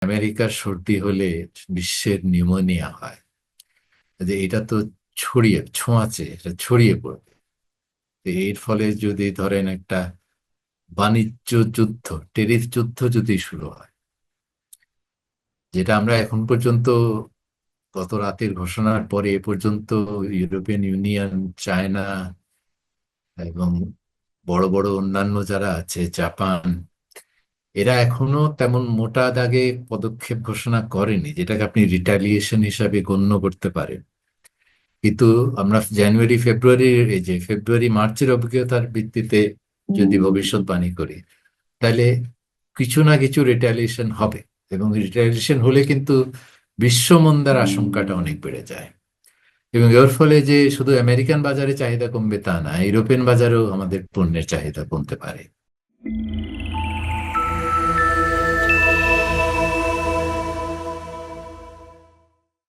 আমেরিকার সর্দি হলে বিশ্বের নিউমোনিয়া হয়, যে এটা তো ছোঁয়াচে, এটা ছড়িয়ে পড়বে। তো এর ফলে যদি ধরেন একটা বাণিজ্য যুদ্ধ, টেরিফ যুদ্ধ যদি শুরু হয়, যেটা আমরা এখন পর্যন্ত গত রাতের ঘোষণার পরে এ পর্যন্ত ইউরোপিয়ান ইউনিয়ন, চায়না এবং বড় বড় অন্যান্য যারা আছে, জাপান, এরা এখনো তেমন মোটা দাগে পদক্ষেপ ঘোষণা করেনি যেটাকে আপনি রিটালিয়েশন হিসাবে গণ্য করতে পারেন। কিন্তু আমরা জানুয়ারি ফেব্রুয়ারির, এই যে ফেব্রুয়ারি মার্চের অভিজ্ঞতার ভিত্তিতে যদি ভবিষ্যৎবাণী করি, তাহলে কিছু না কিছু রিটালিয়েশন হবে। এবং রিটালিয়েশন হলে কিন্তু বিশ্বমন্দার আশঙ্কাটা অনেক বেড়ে যায়। এবং এর ফলে যে শুধু আমেরিকান বাজারে চাহিদা কমবে তা না, ইউরোপিয়ান বাজারেও আমাদের পণ্যের চাহিদা কমতে পারে।